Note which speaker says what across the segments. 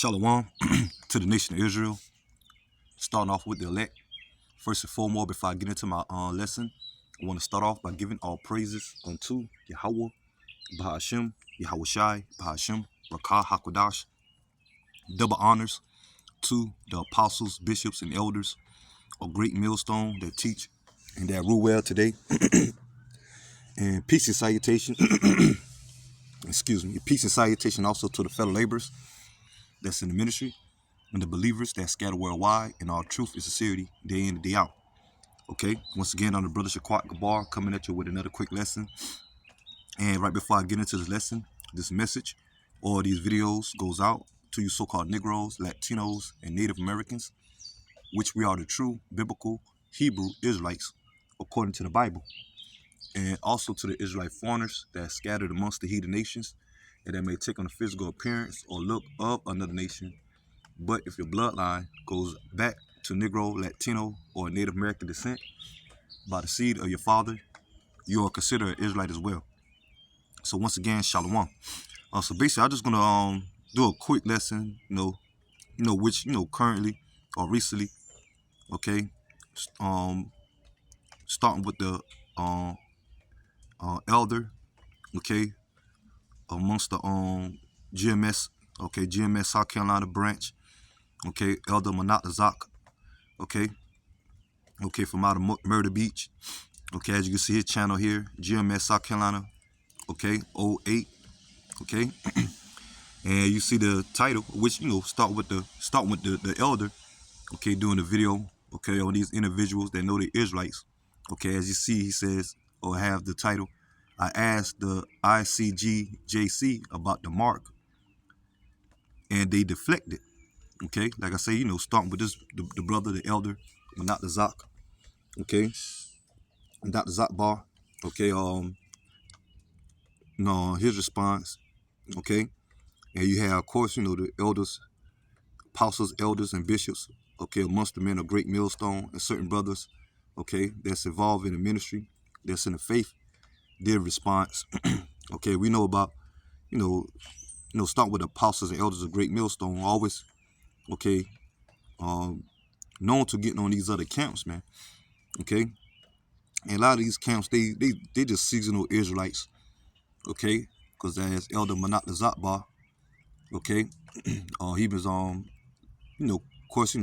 Speaker 1: Shalom to the nation of Israel. Starting off with the elect. First and foremost, before I get into my lesson, I want to start off by giving all praises unto Yahweh, Bahashem, Yahweh Shai, Bahashem, Rakah HaKodash. Double honors to the apostles, bishops, and elders of Great Millstone that teach and that rule well today. And peace and salutation, excuse me, peace and salutation also to the fellow laborers that's in the ministry and the believers that scatter worldwide in all truth and sincerity day in and day out. Okay, once again, I'm the brother Shaquat Gabar coming at you with another quick lesson. And right before I get into this lesson, this message or these videos goes out to you so-called Negroes, Latinos, and Native Americans, which we are the true biblical Hebrew Israelites according to the Bible. And also to the Israelite foreigners that are scattered amongst the heathen nations and that may take on a physical appearance or look of another nation. But if your bloodline goes back to Negro, Latino, or Native American descent by the seed of your father, you are considered an Israelite as well. So once again, shalom. So basically, I'm just gonna do a quick lesson, which currently or recently, okay, starting with the elder, okay, amongst the GMS, okay, GMS South Carolina branch, okay, Elder Manat Zak, okay, from out of Murder Beach, okay, as you can see his channel here, GMS South Carolina, okay, 08, okay, and you see the title, which start with the elder, okay, doing the video, okay, on these individuals that know the Israelites, okay, as you see, he says or have the title, I asked the ICGJC about the mark, and they deflected. Okay, like I say, starting with this, the brother, the elder, but not the Zak. Okay, Dr. Zak Bar. Okay, his response. Okay, and you have, of course, the elders, apostles, elders, and bishops. Okay, amongst the men of Great Millstone and certain brothers. Okay, that's involved in the ministry, that's in the faith. Their response. Okay, we know about, start with the apostles and elders of Great Millstone. Always, okay, known to getting on these other camps, man. Okay, and a lot of these camps, they just seasonal Israelites. Okay, because as Elder Manat Zatbar, okay, he was of course,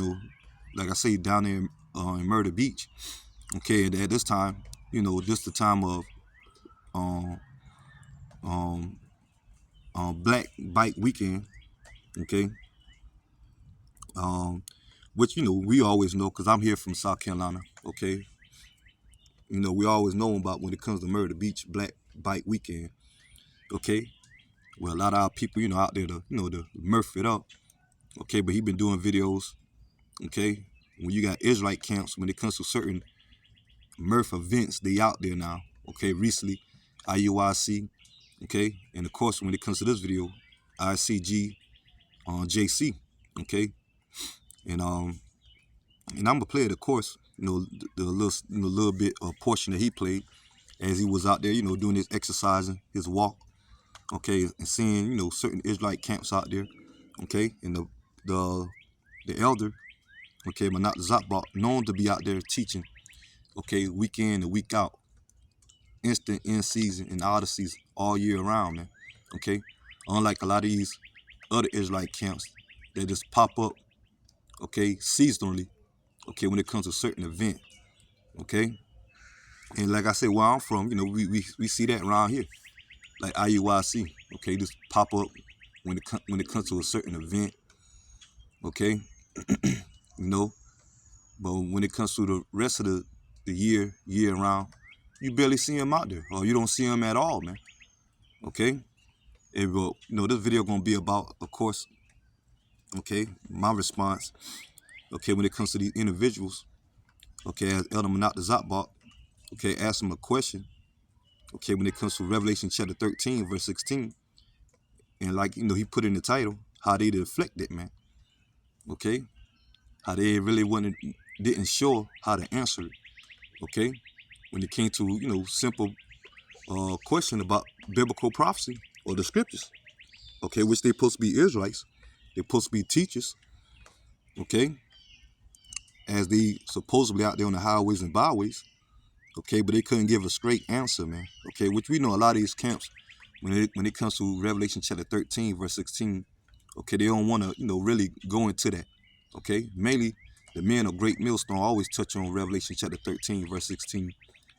Speaker 1: like I say, down there in Murder Beach. Okay, and at this time, this the time of Black Bike Weekend. Okay, which we always know because I'm here from South Carolina. Okay, we always know about when it comes to Murder Beach Black Bike Weekend. Okay, well, a lot of our people, out there to murph it up. Okay, but he been doing videos. Okay, when you got Israelite camps, when it comes to certain murph events, they out there now. Okay, recently, IUIC. Okay, and of course, when it comes to this video, ICG JC. Okay, and I'm gonna play it, of course. The little bit portion that he played as he was out there, doing his exercising, his walk. Okay, and seeing certain Israelite camps out there. Okay, and the elder, okay, but not the Zatbach, known to be out there teaching. Okay, week in and week out, instant in season and out of season, all year round, man. Okay, unlike a lot of these other Israelite camps that just pop up, okay, seasonally, okay, when it comes to certain event, okay, and like I said, where I'm from, we see that around here, like IUIC, okay, just pop up when it comes to a certain event, okay, but when it comes to the rest of the year round, you barely see them out there, or you don't see them at all, man. Okay, and well, this video gonna be about, of course, okay, my response, okay, when it comes to these individuals, okay, as Elder Manat Zatbach, okay, ask him a question, okay, when it comes to Revelation chapter 13, verse 16, and like, he put in the title, how they deflected, man, okay, how they really didn't show how to answer it, okay, when it came to, simple question about biblical prophecy or the scriptures, okay, which they supposed to be Israelites, they're supposed to be teachers, okay, as they supposedly out there on the highways and byways, okay, but they couldn't give a straight answer, man, okay, which we know a lot of these camps, when it comes to Revelation chapter 13, verse 16, okay, they don't want to, really go into that, okay, mainly the men of Great Millstone always touch on Revelation chapter 13, verse 16,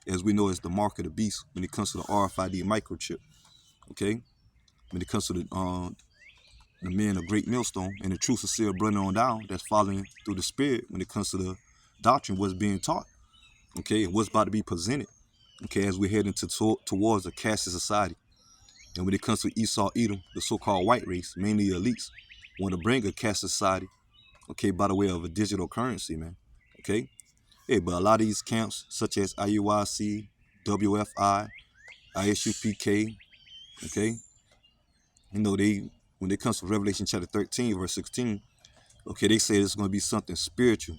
Speaker 1: as we know as the mark of the beast when it comes to the RFID microchip, okay, when it comes to the men of Great Millstone and the truth is still running on down that's following through the spirit when it comes to the doctrine, what's being taught, okay, and what's about to be presented, okay, as we're heading towards a caste society. And when it comes to Esau, Edom, the so-called white race, mainly elites, want to bring a caste society, okay, by the way of a digital currency, man, okay? Hey, but a lot of these camps, such as IUIC, WFI, ISUPK, okay, when it comes to Revelation chapter 13, verse 16, okay, they say it's going to be something spiritual.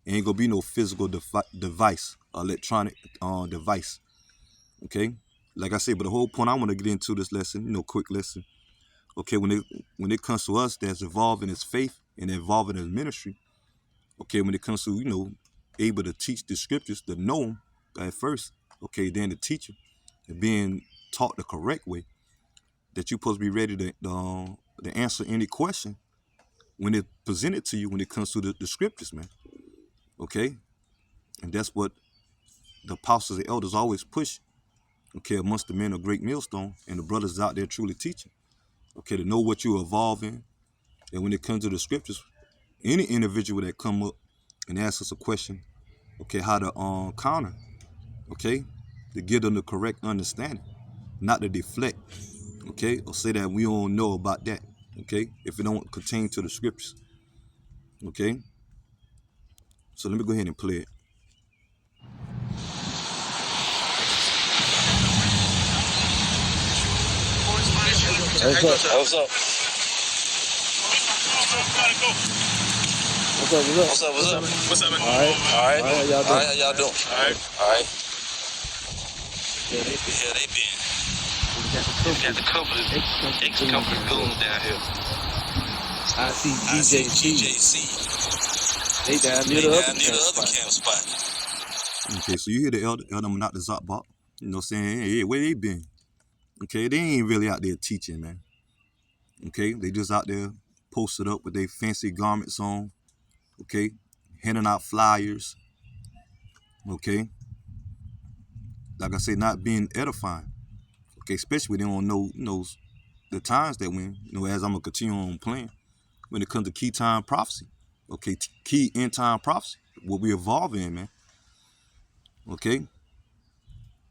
Speaker 1: It ain't going to be no physical device, electronic device, okay? Like I said, but the whole point I want to get into this lesson, quick lesson, okay, when it comes to us that's involved in his faith and involved in his ministry, okay, when it comes to, able to teach the scriptures, to know them at first, okay, then to teach them, and being taught the correct way, that you're supposed to be ready to answer any question when it's presented to you when it comes to the scriptures, man, okay? And that's what the apostles and elders always push, okay, amongst the men of Great Millstone and the brothers out there truly teaching, okay, to know what you're evolving. And when it comes to the scriptures, any individual that come up and ask us a question, okay, how to counter, okay, to give them the correct understanding, not to deflect, okay, or say that we don't know about that, okay, if it don't pertain to the scriptures, okay. So let me go ahead and play it.
Speaker 2: What's up? What's up? All right. How y'all doing? All right. Yeah, they been. We got a couple of goons down here.
Speaker 3: I see GJC. They down near the other camp spot.
Speaker 1: Okay, so you hear the elder not the Zotbot, saying, hey, where they been? Okay, they ain't really out there teaching, man. Okay, they just out there posted up with their fancy garments on, okay, handing out flyers, okay, like I say, not being edifying, okay, especially when they don't know, the times that when, as I'm gonna continue on playing, when it comes to key time prophecy, okay, key end time prophecy, what we evolve in, man, okay.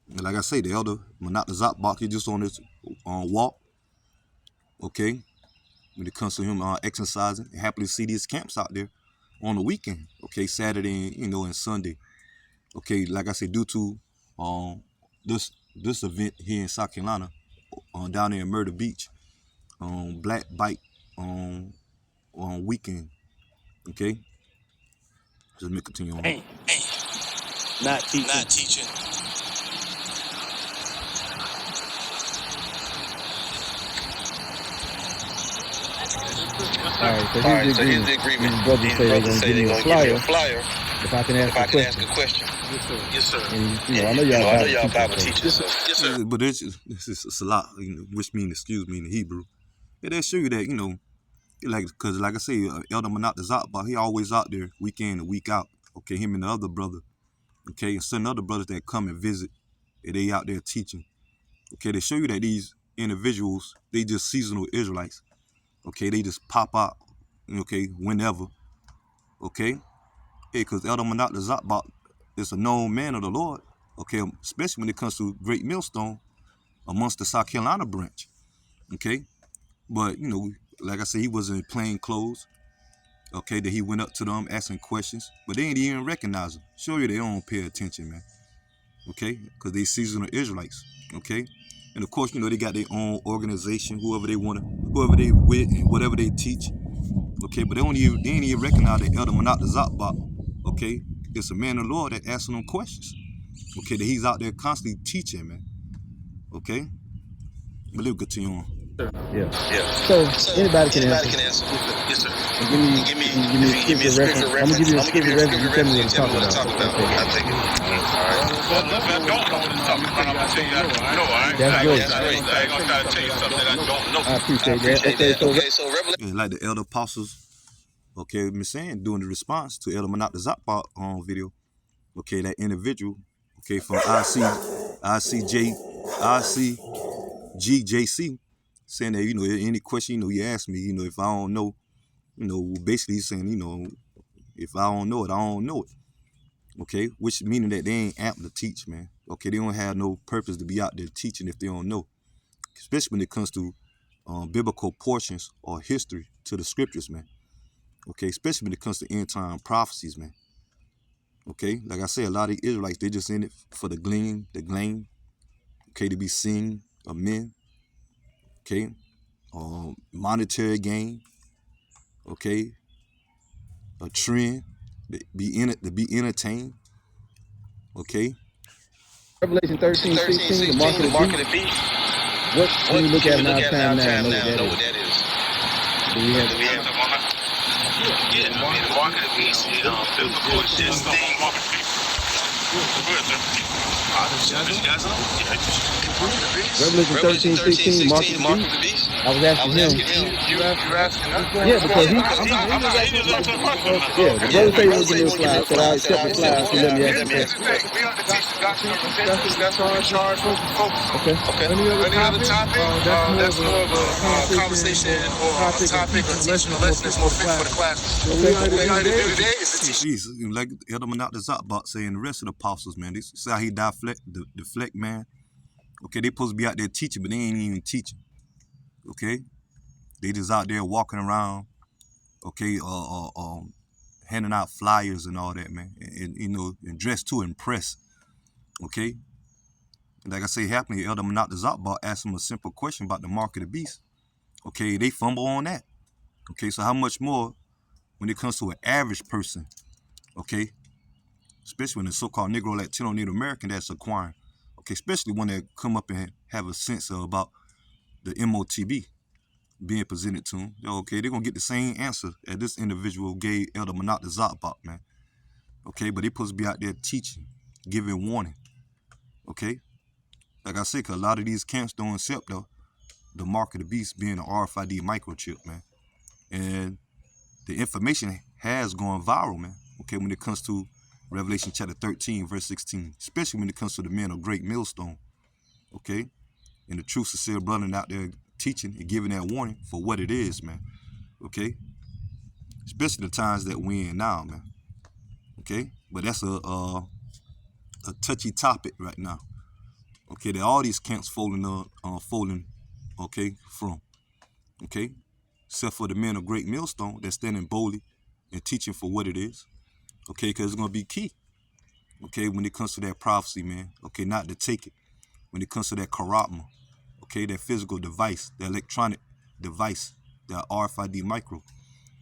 Speaker 1: And like I say, the elder, not the Zotbot, he just on his walk, okay, when it comes to him exercising, happily see these camps out there on the weekend, okay, Saturday, and Sunday, okay, like I said, due to this event here in South Carolina, down there in Myrtle Beach, Black Bike on weekend, okay. Just let me continue on.
Speaker 3: Not teaching.
Speaker 4: All right, so here's the agreement. These brothers say they're going to give me a flyer
Speaker 3: If I can ask
Speaker 4: a question. Yes, sir.
Speaker 3: And, I know y'all
Speaker 4: Bible teachers.
Speaker 1: Yes, sir. But this is salah, which means excuse me in Hebrew. Yeah, they show you that, because like I say, Elder Manat the Zotbah, he always out there week in and week out. Okay, him and the other brother. Okay, and certain other brothers that come and visit, and they out there teaching. Okay, they show you that these individuals, they just seasonal Israelites. Okay, they just pop out, okay, whenever. Okay, yeah, because Elder Manat the Zotbah is a known man of the Lord. Okay, especially when it comes to Great Millstone amongst the South Carolina branch. Okay, but like I said, he was in plain clothes. Okay, that he went up to them asking questions, but they ain't even recognize him. Show you they don't pay attention, man. Okay, because they seasonal Israelites. Okay, and of course, they got their own organization, whoever they with, and whatever they teach. Okay, but they ain't even recognize the Elder Manat the Zotbah. Okay, it's a man of the Lord that asking them questions. Okay, that he's out there constantly teaching, man. Okay, but let's continue on.
Speaker 3: Yeah.
Speaker 2: Yeah.
Speaker 3: So
Speaker 2: So
Speaker 3: anybody can
Speaker 2: anybody
Speaker 3: answer.
Speaker 2: can answer. Yes, sir.
Speaker 3: And
Speaker 2: Give me
Speaker 3: give me a
Speaker 2: give me a
Speaker 3: scripture
Speaker 2: scripture
Speaker 3: reference. I'm gonna give
Speaker 2: reference.
Speaker 3: you a
Speaker 2: I'm gonna give
Speaker 3: scripture
Speaker 2: you a
Speaker 3: reference.
Speaker 2: scripture
Speaker 3: You tell me
Speaker 2: reference.
Speaker 3: what
Speaker 2: You
Speaker 3: it's
Speaker 2: tell me
Speaker 3: talking
Speaker 2: what it's
Speaker 3: about.
Speaker 2: talking
Speaker 3: I'll
Speaker 2: about.
Speaker 3: take it.
Speaker 2: I take it. All right.
Speaker 5: Well, if I don't know what it's talking about, I'm gonna tell you I don't know. All right.
Speaker 3: That's great.
Speaker 5: I ain't gonna try to tell you something that I don't know.
Speaker 3: I
Speaker 2: I
Speaker 3: appreciate that.
Speaker 2: appreciate
Speaker 3: Okay,
Speaker 2: that.
Speaker 3: so
Speaker 2: Okay, so Revelation.
Speaker 1: Yeah, like the elder apostles, okay, been saying during the response to Elder Manat the Zappa video, okay, that individual, okay, from ICGJC, saying that, any question, you ask me, if I don't know, basically he's saying, if I don't know it, I don't know it. Okay, which meaning that they ain't apt to teach, man. Okay, they don't have no purpose to be out there teaching if they don't know, especially when it comes to biblical portions or history to the scriptures, man. Okay, especially when it comes to end time prophecies, man. Okay, like I said, a lot of the Israelites, they just in it for the glean, okay, to be seen of men, okay, monetary gain, okay, a trend, to be entertained, okay.
Speaker 3: Revelation 13, 16, the mark
Speaker 2: 13:16,
Speaker 3: of
Speaker 2: the
Speaker 3: the
Speaker 2: mark of
Speaker 3: beast.
Speaker 2: the beast.
Speaker 3: What
Speaker 2: What
Speaker 3: can we look
Speaker 2: can
Speaker 3: at
Speaker 2: we
Speaker 3: in
Speaker 2: look
Speaker 3: our
Speaker 2: at in
Speaker 3: time
Speaker 2: our
Speaker 3: now and
Speaker 2: time
Speaker 3: know
Speaker 2: now
Speaker 3: what
Speaker 2: and
Speaker 3: that
Speaker 2: know
Speaker 3: is?
Speaker 2: what that is?
Speaker 3: Do we have
Speaker 2: Do we have
Speaker 5: Yeah, I mean, the market of beast, biblical existence.
Speaker 3: Revelation
Speaker 2: Revelation
Speaker 3: 13,
Speaker 2: 13,
Speaker 3: 16, mark of
Speaker 2: 16,
Speaker 3: the
Speaker 2: mark of
Speaker 3: beast?
Speaker 2: the beast?
Speaker 3: I was
Speaker 2: I
Speaker 3: asking
Speaker 2: was
Speaker 3: him.
Speaker 2: asking him.
Speaker 5: You asking us?
Speaker 3: Yeah, because
Speaker 5: Yeah,
Speaker 3: he
Speaker 5: just answer the question.
Speaker 3: yeah, the
Speaker 2: Yeah,
Speaker 3: brother
Speaker 2: the
Speaker 3: said he
Speaker 2: brother
Speaker 3: won't
Speaker 2: said
Speaker 3: give
Speaker 2: he
Speaker 3: me a
Speaker 2: won't give me
Speaker 3: slide. I
Speaker 2: a
Speaker 3: said,
Speaker 2: slide.
Speaker 3: I'll
Speaker 2: I said,
Speaker 3: accept
Speaker 2: I'll
Speaker 3: the
Speaker 2: accept
Speaker 3: slide
Speaker 2: the
Speaker 3: if you let
Speaker 2: slide.
Speaker 3: me
Speaker 2: You
Speaker 3: ask
Speaker 2: let
Speaker 3: the
Speaker 2: me ask
Speaker 3: question.
Speaker 2: the question.
Speaker 5: We are the teaching gospel of repentance. That's what we're charged focus on.
Speaker 3: Okay.
Speaker 2: Okay.
Speaker 5: Any other topic? That's more of a conversation or a topic or teaching or lesson that's more fit for the classes.
Speaker 3: Okay.
Speaker 5: What we got to do today is to teach.
Speaker 1: Jesus, like Elder Manat the Zappa saying, the rest of the apostles, man, this is how he deflect, man. Okay, they supposed to be out there teaching, but they ain't even teaching. Okay, they just out there walking around. Okay, handing out flyers and all that, man, and dressed to impress. Okay, like I say, happening, Elder Manat the Zappa asked him a simple question about the mark of the beast. Okay, they fumble on that. Okay, so how much more when it comes to an average person? Okay, especially when the so-called Negro Latino Native American that's acquiring. Okay, especially when they come up and have a sense of about the MOTB being presented to them. Okay, they're gonna get the same answer that this individual gave Elder Manat the Zappa, man. Okay, but they supposed to be out there teaching, giving warning. Okay, like I said, cause a lot of these camps don't accept the mark of the beast being an RFID microchip, man. And the information has gone viral, man. Okay, when it comes to Revelation chapter 13, verse 16, especially when it comes to the men of great millstone. Okay, and the true sincere brother out there teaching and giving that warning for what it is, man. Okay, especially the times that we in now, man. Okay, but that's a touchy topic right now. Okay, that all these camps folding, okay, from, okay, except for the men of great millstone that's standing boldly and teaching for what it is. Okay, because it's gonna be key. Okay, when it comes to that prophecy, man. Okay, not to take it. When it comes to that charisma, okay, that physical device, that electronic device, that RFID micro.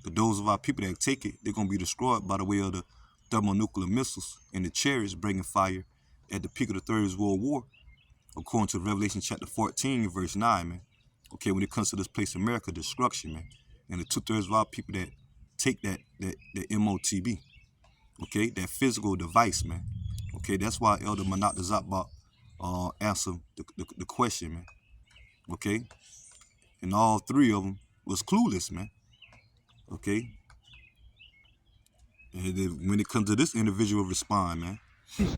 Speaker 1: But those of our people that take it, they're gonna be destroyed by the way of the thermonuclear missiles and the chariots bringing fire at the peak of the Third World War, according to Revelation chapter 14, verse 9, man. Okay, when it comes to this place, America, destruction, man. And the 2/3 of our people that take that MOTB, okay, that physical device, man. Okay, that's why Elder Manat the Zappa answered the question, man. Okay, and all three of them was clueless, man. Okay, and then when it comes to this individual respond, man.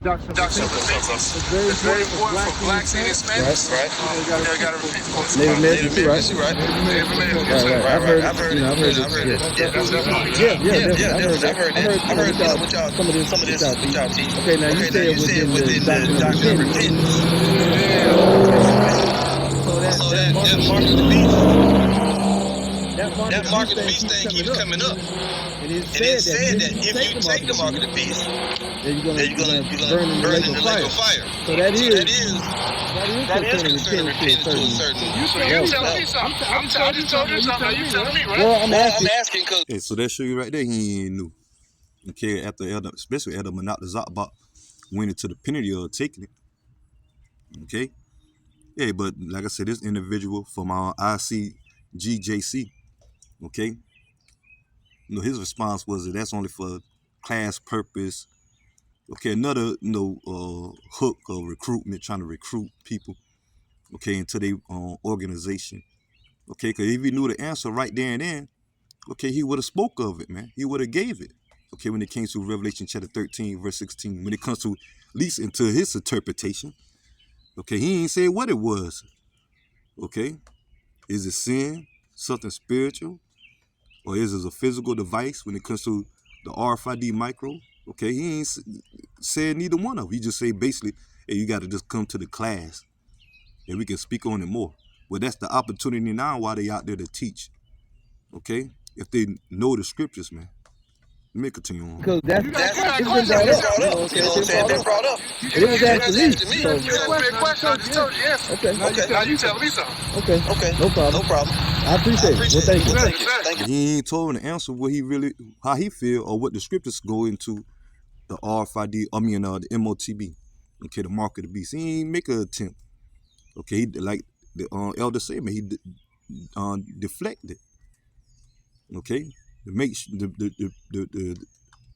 Speaker 5: Doctrine of repentance. It's very important for blacks and Hispanics.
Speaker 2: Right.
Speaker 5: They got to repent before the
Speaker 3: Native
Speaker 5: Father.
Speaker 3: Americans too, right?
Speaker 2: Right.
Speaker 5: Native Americans, yes,
Speaker 3: Right.
Speaker 5: sir.
Speaker 3: I've heard it.
Speaker 2: I've heard
Speaker 3: You
Speaker 2: it.
Speaker 3: know, I've heard it.
Speaker 2: I've heard it.
Speaker 3: Yeah.
Speaker 2: Yeah.
Speaker 5: That's definitely
Speaker 3: Yeah,
Speaker 5: that.
Speaker 3: definitely. I've heard that.
Speaker 2: I've heard that.
Speaker 3: I've heard,
Speaker 2: What y'all,
Speaker 3: some of this,
Speaker 2: some of this,
Speaker 3: what
Speaker 2: what
Speaker 3: y'all
Speaker 2: y'all
Speaker 3: teach.
Speaker 2: teach.
Speaker 3: Okay, now you
Speaker 2: Okay, now
Speaker 3: said
Speaker 2: you said
Speaker 3: within the
Speaker 2: within the
Speaker 3: doctrine of
Speaker 2: doctrine of
Speaker 3: repentance.
Speaker 2: repentance.
Speaker 3: So
Speaker 2: So
Speaker 3: that mark
Speaker 2: that
Speaker 3: of the
Speaker 2: mark of
Speaker 3: beast,
Speaker 2: the beast,
Speaker 3: that
Speaker 2: that
Speaker 3: mark
Speaker 2: mark
Speaker 3: of
Speaker 2: of
Speaker 3: the
Speaker 2: the
Speaker 3: beast
Speaker 2: beast
Speaker 3: thing
Speaker 2: thing
Speaker 3: keeps
Speaker 2: keeps
Speaker 3: coming
Speaker 2: coming
Speaker 3: up.
Speaker 2: up.
Speaker 3: And it
Speaker 2: And it
Speaker 3: said that
Speaker 2: said
Speaker 3: if
Speaker 2: that
Speaker 3: you
Speaker 2: if
Speaker 3: take
Speaker 2: you
Speaker 3: the mark
Speaker 2: take
Speaker 3: of
Speaker 2: the
Speaker 3: the
Speaker 2: mark of
Speaker 3: beast,
Speaker 2: the beast,
Speaker 3: then you're
Speaker 2: then
Speaker 3: gonna burn in the
Speaker 2: burn
Speaker 3: lake
Speaker 2: in
Speaker 3: of
Speaker 2: the lake
Speaker 3: fire.
Speaker 2: of fire.
Speaker 3: So that
Speaker 2: So
Speaker 3: is
Speaker 2: that is
Speaker 3: concerning
Speaker 2: considered
Speaker 3: repentance to a
Speaker 2: repentance to a
Speaker 3: certain
Speaker 2: certain
Speaker 5: So you
Speaker 3: level.
Speaker 5: tell me something. I just told you something. Now you telling me, right?
Speaker 3: Well, I'm
Speaker 2: Well, I'm
Speaker 3: asking.
Speaker 2: asking because
Speaker 1: Hey, so that show you right there, he ain't new. Okay, after Elder, especially Elder Manat the Zappa went into the penalty of taking it. Okay, Yeah, but like I said, this individual from our ICGJC, okay, his response was that that's only for class purpose. Okay, another hook of recruitment, trying to recruit people, okay, into their organization. Okay, because if he knew the answer right there and then, okay, he would have spoke of it, man. He would have gave it. Okay, when it came to Revelation chapter 13, verse 16, when it comes to at least into his interpretation, okay, he ain't say what it was. Okay, is it sin, something spiritual, or is it a physical device when it comes to the RFID micro? Okay, he ain't said neither one of them. He just say basically, hey, you got to just come to the class and we can speak on it more. Well, that's the opportunity now while they out there to teach. Okay, if they know the scriptures, man. Let me continue on.
Speaker 3: Because that's
Speaker 5: You got a
Speaker 3: it's been
Speaker 5: question.
Speaker 3: brought
Speaker 5: You
Speaker 3: up.
Speaker 5: got
Speaker 3: You know what I'm
Speaker 4: You know
Speaker 3: saying?
Speaker 4: what I'm
Speaker 3: It's been
Speaker 4: saying?
Speaker 3: brought
Speaker 4: Been
Speaker 3: up.
Speaker 4: brought up.
Speaker 3: It was asked to me.
Speaker 5: You
Speaker 3: So
Speaker 5: asked me a question. I just told you yes.
Speaker 3: okay,
Speaker 5: Now you telling me something.
Speaker 3: okay,
Speaker 4: Okay.
Speaker 3: no problem.
Speaker 4: No problem.
Speaker 3: I appreciate it. Well, thank you.
Speaker 4: Thank you. Thank you.
Speaker 1: He ain't told him the answer what he really, how he feel, or what the scriptures go into the RFID. I mean, the MOTB. Okay, the mark of the beast. He ain't make an attempt. Okay, he, like the elder said, man, he deflected. Okay, to make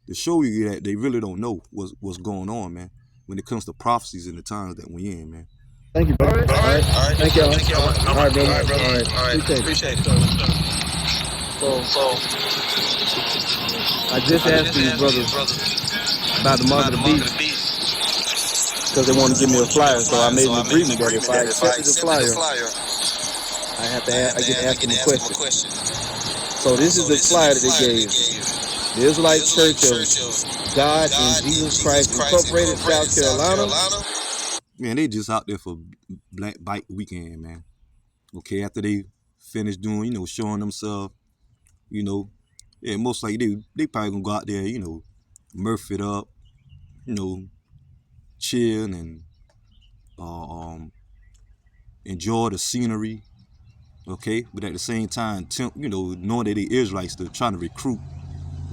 Speaker 1: to show you that they really don't know what's going on, man. When it comes to prophecies in the times that we in, man.
Speaker 3: Thank you, brother. All right.
Speaker 4: All right.
Speaker 3: Thank y'all.
Speaker 4: Thank y'all.
Speaker 3: All right, brother.
Speaker 4: All right, brother.
Speaker 3: All right.
Speaker 4: All right.
Speaker 3: Appreciate it.
Speaker 4: Appreciate it.
Speaker 3: So
Speaker 4: So
Speaker 3: I just asked these brothers about the mark of the beast because they want to give me a flyer. So I made an agreement that if I accepted the flyer, I have to I get to ask them a question. So this is the flyer that they gave. The Israelite Church of God in Jesus Christ Incorporated, South Carolina.
Speaker 1: Man, they just out there for Black Bike Weekend, man. Okay, after they finish doing, showing themselves, yeah, most likely they probably gonna go out there, murph it up, chill and enjoy the scenery, okay? But at the same time, knowing that they Israelites, they're trying to recruit,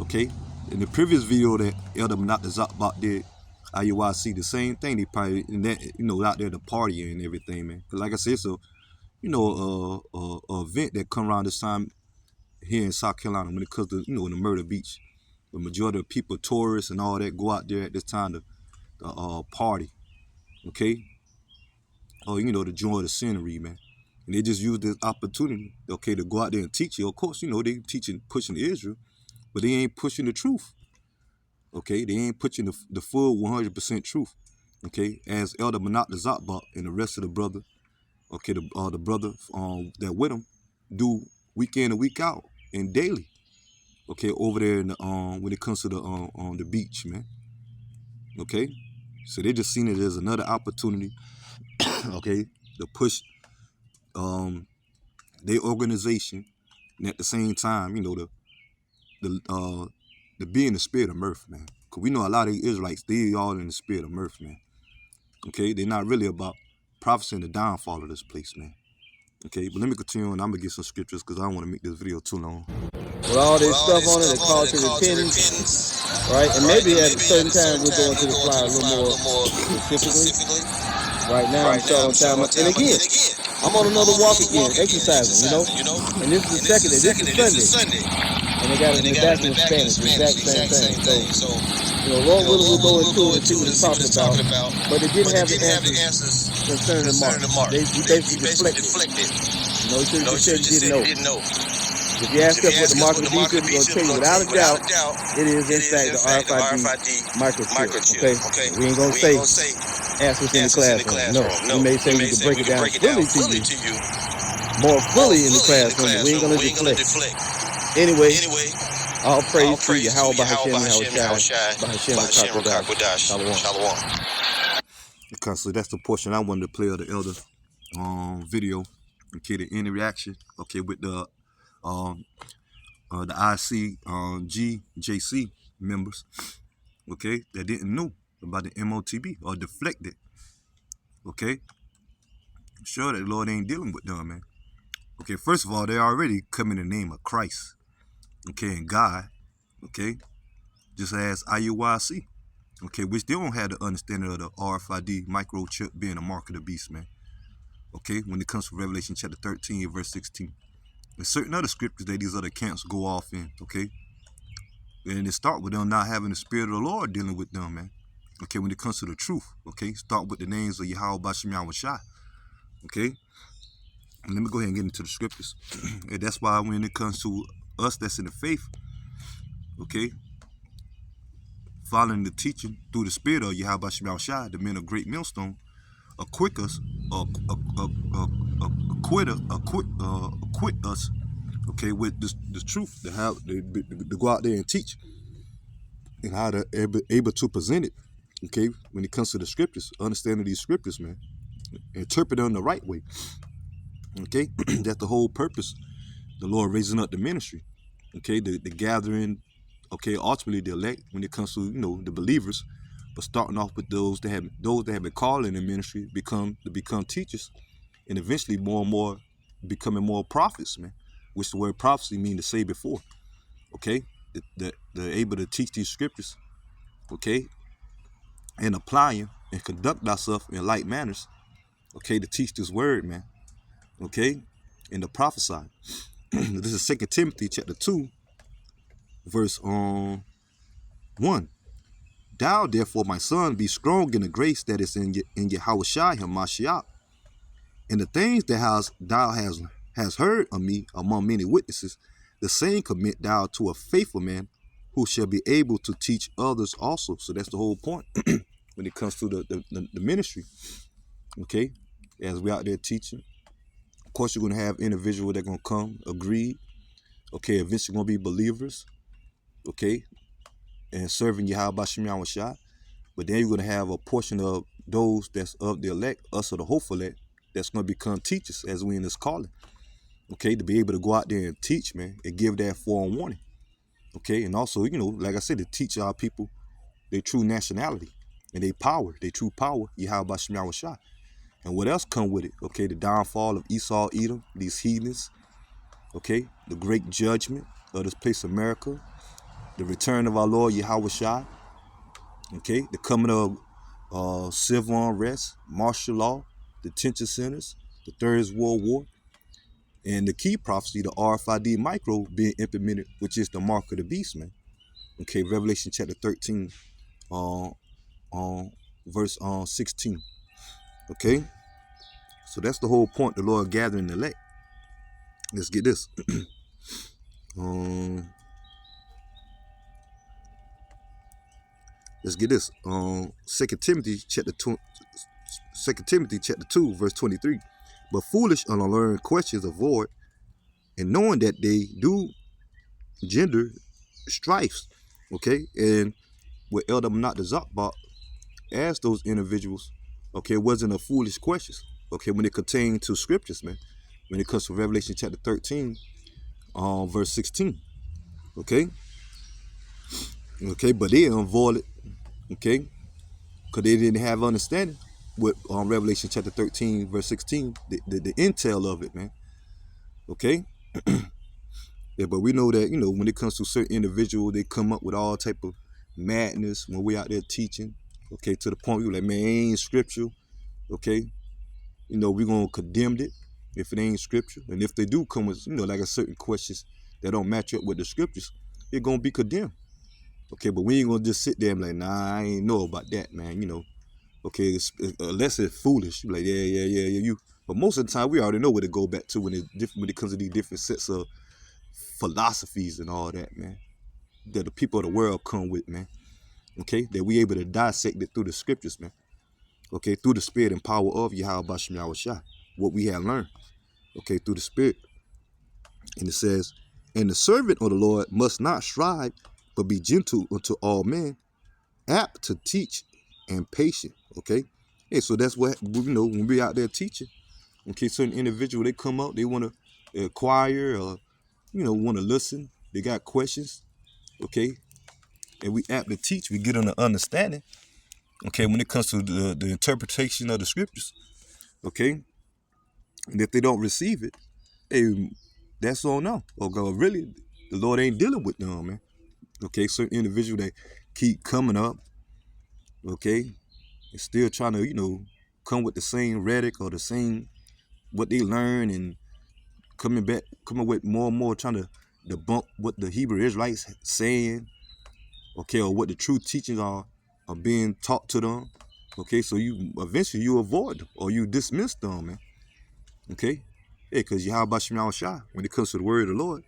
Speaker 1: okay? In the previous video that Elder Menachem Zakbak did, IUIC, the same thing. They probably in that, out there to party and everything, man. Cause like I said, so a event that come around this time here in South Carolina when it comes to in the Myrtle Beach. The majority of people, tourists and all that, go out there at this time to party, okay? Or to enjoy the scenery, man. And they just use this opportunity, okay, to go out there and teach you. Of course, they teaching, pushing Israel, but they ain't pushing the truth. Okay, they ain't pushing the full 100% truth. Okay, as Elder Menachem Zakbak and the rest of the brother, okay, the brother that with him do week in and week out and daily. Okay, over there in the, when it comes to the beach, man. Okay, so they just seen it as another opportunity, okay, to push their organization, and at the same time, the be in the spirit of mirth, man. Cause we know a lot of Israelites, they all in the spirit of mirth, man. Okay, they're not really about prophesying the downfall of this place, man. Okay, but let me continue and I'm gonna get some scriptures because I don't want to make this video too long.
Speaker 3: With all this stuff on it that calls to repentance, right? And maybe at a certain time we'll go into the flyer a little more specifically. Right now I'm short on time. And again, I'm on another walk again, exercising, And this is the second day. This is Sunday. And they got it in the back in Spanish, the exact same thing. So, Lord willing, we'll go into it and see what it's talking about. But they didn't have the answers concerning the mark. We basically deflected. He should have said he didn't know. If you ask us what the mark of the beast is, we're going to tell you without a doubt, it is in fact the RFID microchip. Okay? We ain't going to say, ask us in the classroom. No. We may say we can break it down fully to you, more fully in the classroom, but we ain't going to deflect. Anyway, all praise to Yahweh Bahashem Yahushai, Bahashem Kakwadash, Shalom.
Speaker 1: Okay, so that's the portion I wanted to play of the elder video. Okay, the interaction, okay, with the ICGJC members, okay, that didn't know about the MOTB or deflected. Okay, I'm sure that the Lord ain't dealing with them, man. Okay, first of all, they already come in the name of Christ, okay, and God, okay, just as IUIC, okay, which they don't have the understanding of the RFID microchip being a mark of the beast, man. okay, when it comes to Revelation chapter 13, verse 16. And certain other scriptures that these other camps go off in, okay? And it start with them not having the Spirit of the Lord dealing with them, man. Okay, when it comes to the truth, okay? Start with the names of Yahweh Bashem Yahweh Shai, okay? And let me go ahead and get into the scriptures. And that's why when it comes to us that's in the faith, okay, following the teaching through the Spirit of Yahweh Bashem Yahweh Shai, the men of great millstone, acquit us, acquit us, okay, with the truth, to go out there and teach, and how to able to present it, okay, when it comes to the scriptures, understanding these scriptures, man, interpret them the right way, okay. That's the whole purpose. The Lord raising up the ministry, okay, the gathering, okay, ultimately the elect when it comes to the believers, but starting off with those that have been called in the ministry become teachers, and eventually more and more becoming more prophets, man, which the word prophecy mean to say before, okay. They're able to teach these scriptures, okay, and apply them and conduct ourselves in like manners, okay, to teach this word, man, okay, and to prophesy. This is 2 Timothy chapter 2, verse 1. Thou therefore, my son, be strong in the grace that is in Yahweh Shai Hamashiach, and the things that thou has heard of me among many witnesses, the same commit thou to a faithful man, who shall be able to teach others also. So that's the whole point when it comes to the ministry, okay, as we out there teaching. Of course, you're going to have individuals that are going to come, agree, okay, eventually going to be believers, okay, and serving Yahweh Bashem Yahweh Shai. But then you're going to have a portion of those that's of the elect, us of the hopeful elect, that's going to become teachers as we in this calling, okay, to be able to go out there and teach, man, and give that forewarning, okay, and also, like I said, to teach our people their true nationality and their true power, Yahweh Bashem Yahweh Shai. And what else come with it, okay, the downfall of Esau, Edom, these heathens, okay, the great judgment of this place, America, the return of our Lord Yahweh Shai, okay, the coming of civil unrest, martial law, detention centers, the Third World War, and the key prophecy, the RFID micro being implemented, which is the mark of the beast, man. Okay, Revelation chapter 13, verse 16. Okay, so that's the whole point. The Lord gathering the elect. Let's get this. Let's get this. 2 Timothy chapter 2, verse 23. But foolish and unlearned questions avoid, and knowing that they do gender strifes. Okay, and what Elder Manat the Zakbak asked those individuals, okay, it wasn't a foolish questions. Okay, when it pertained to scriptures, man. When it comes to Revelation chapter 13, verse 16. Okay. Okay, but they avoided, okay, because they didn't have understanding with Revelation chapter 13, verse 16, the intel of it, man. Okay. Yeah, but we know that, when it comes to certain individuals, they come up with all type of madness when we out there teaching, okay, to the point we like, man, it ain't scripture, okay, we're going to condemn it if it ain't scripture. And if they do come with, like a certain questions that don't match up with the scriptures, it's going to be condemned. Okay, but we ain't going to just sit there and be like, nah, I ain't know about that, man, okay, unless it's foolish, you're like, yeah, you. But most of the time, we already know where to go back to when it comes to these different sets of philosophies and all that, man, that the people of the world come with, man, okay, that we able to dissect it through the scriptures, man, okay, through the spirit and power of Yahweh Bashem Yahweh Shai, what we have learned, okay, through the spirit. And it says, and the servant of the Lord must not strive, but be gentle unto all men, apt to teach and patient, okay. Hey, so that's what, when we out there teaching, okay, certain individual, they come out, they want to acquire, or, want to listen, they got questions, okay, and we apt to teach, we get on the understanding, okay, when it comes to the interpretation of the scriptures, okay, and if they don't receive it, hey, that's on them. Oh God, really, the Lord ain't dealing with them, man. Okay, certain individual that keep coming up, okay, and still trying to, come with the same rhetoric or the same what they learn and coming with more and more trying to debunk what the Hebrew Israelites saying, okay, or what the true teachings are being taught to them. Okay, so you eventually you avoid them or you dismiss them, man. Okay, yeah, because Yahweh Shem Shai, when it comes to the word of the Lord,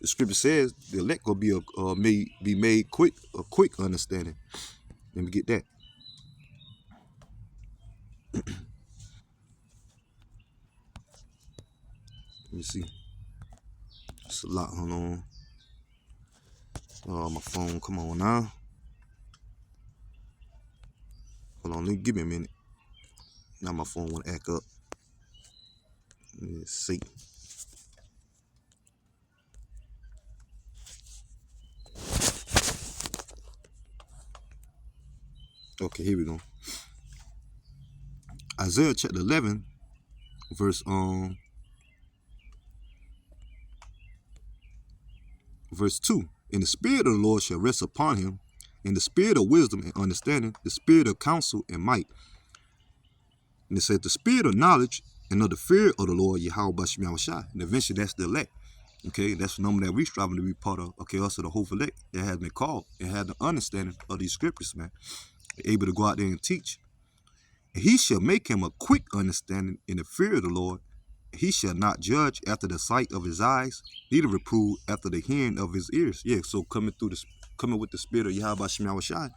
Speaker 1: the scripture says the elect will be made quick, a quick understanding. Let me get that. Let me see. It's a lot. Hold on. Oh, my phone. Come on now. Hold on. Give me a minute. Now my phone want to act up. Let's see. Okay, here we go. Isaiah chapter 11, verse 2. And the spirit of the Lord shall rest upon him, and the spirit of wisdom and understanding, the spirit of counsel and might. And it says the spirit of knowledge and of the fear of the Lord, Yahweh Bashem Yahushai. And eventually that's the elect. Okay, that's the number that we striving to be part of. Okay, us of the whole elect that has been called and had the understanding of these scriptures, man. They're able to go out there and teach. And he shall make him a quick understanding in the fear of the Lord. He shall not judge after the sight of his eyes, neither reprove after the hearing of his ears. Yeah, so coming with the spirit of Yahweh Shem Yahushai,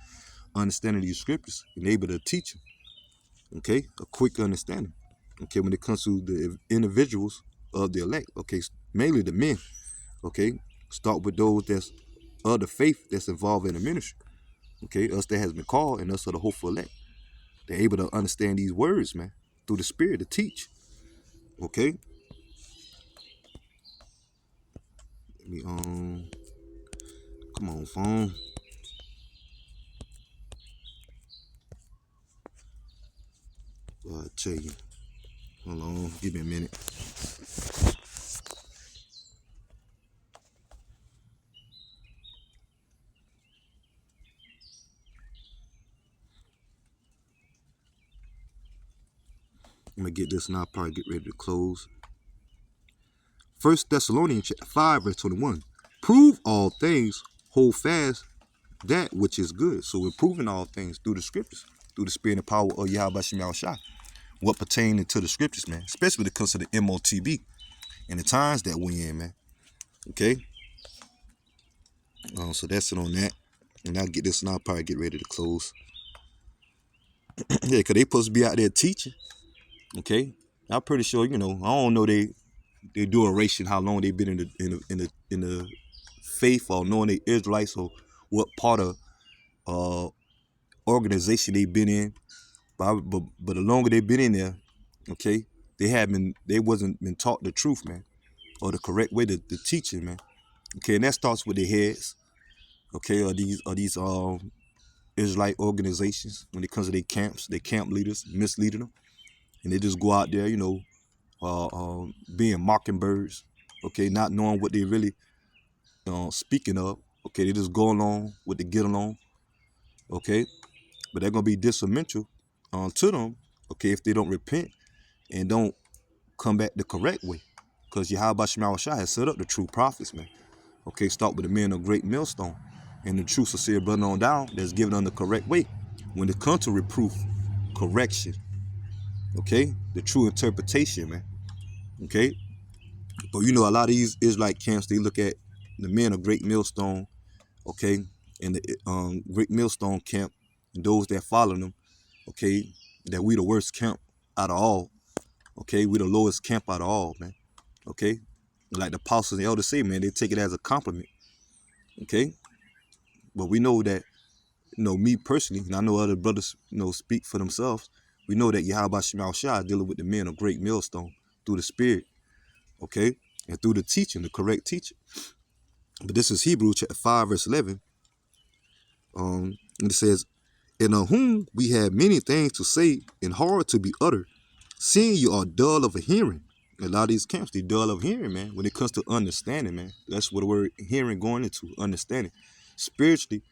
Speaker 1: understanding these scriptures and able to teach them. Okay, a quick understanding. Okay, when it comes to the individuals of the elect, okay, mainly the men. Okay, start with those that's of the faith that's involved in the ministry. Okay, us that has been called and us of the hopeful elect. They're able to understand these words, man, through the spirit to teach. Okay. Let me come on, phone. I tell you. Hold on, give me a minute. I'm gonna get this and I'll probably get ready to close. 1 Thessalonians chapter 5, verse 21. Prove all things, hold fast that which is good. So we're proving all things through the scriptures, through the spirit and power of Yahweh Shem Yahushai. What pertaining to the scriptures, man. Especially when it comes to the MOTB and the times that we in, man. Okay? So that's it on that. And I'll get this and I'll probably get ready to close. Yeah, because they supposed to be out there teaching. Okay? I'm pretty sure, I don't know they duration, how long they've been in the faith or knowing they Israelites or what part of organization they've been in. But the longer they've been in there, okay, they wasn't been taught the truth, man, or the correct way to teaching, man. Okay, and that starts with their heads, okay, or these Israelite organizations when it comes to their camps, their camp leaders misleading them, and they just go out there, being mockingbirds, okay, not knowing what they really speaking of. Okay, they just go along with the get along, okay, but they're gonna be detrimental to them, okay, if they don't repent and don't come back the correct way, because Yahweh Shema Shai has set up the true prophets, man. Okay, start with the men of great millstone and the true sincere brother on down that's given them the correct way when it comes to reproof, correction, okay, the true interpretation, man. Okay, but a lot of these Israelite camps, they look at the men of great millstone, okay, and the great millstone camp and those that follow them, okay, that we the worst camp out of all, okay, we the lowest camp out of all, man, okay, like the apostles and the elders say, man, they take it as a compliment, okay, but we know that, me personally, and I know other brothers, speak for themselves, we know that Yahweh Shema Shai is dealing with the men of great millstone through the spirit, okay, and through the teaching, the correct teaching. But this is Hebrews chapter 5, verse 11. And it says, and of whom we have many things to say and hard to be uttered, seeing you are dull of a hearing. A lot of these camps, they dull of hearing, man, when it comes to understanding, man. That's what the word hearing going into, understanding. Spiritually,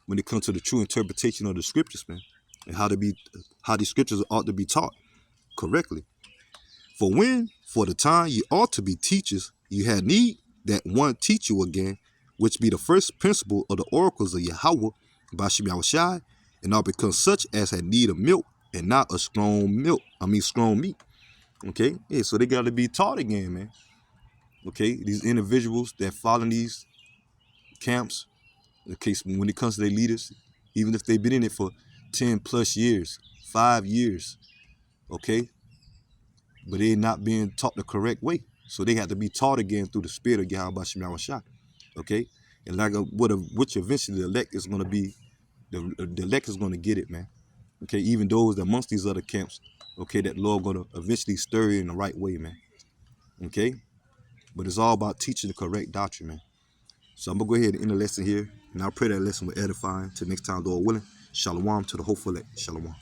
Speaker 1: when it comes to the true interpretation of the scriptures, man, and how these scriptures ought to be taught correctly. For the time ye ought to be teachers, you had need that one teach you again, which be the first principle of the oracles of Yahweh, by Shem Yahushai, and all become such as had need of milk, and not a strong meat. Okay, yeah, so they got to be taught again, man. Okay, these individuals that fall in these camps, okay, when it comes to their leaders, even if they've been in it for 10 plus years, 5 years, okay, but they're not being taught the correct way. So they have to be taught again through the spirit of Yahweh Shem Yahushai. Okay, and like which eventually the elect is going to be, the elect is going to get it, man. Okay, even those that amongst these other camps, okay, that Lord going to eventually stir in the right way, man. Okay, but it's all about teaching the correct doctrine, man. So I'm going to go ahead and end the lesson here, and I pray that lesson will edify. Till next time, Lord willing. Shalom to the hopeful elect. Shalom.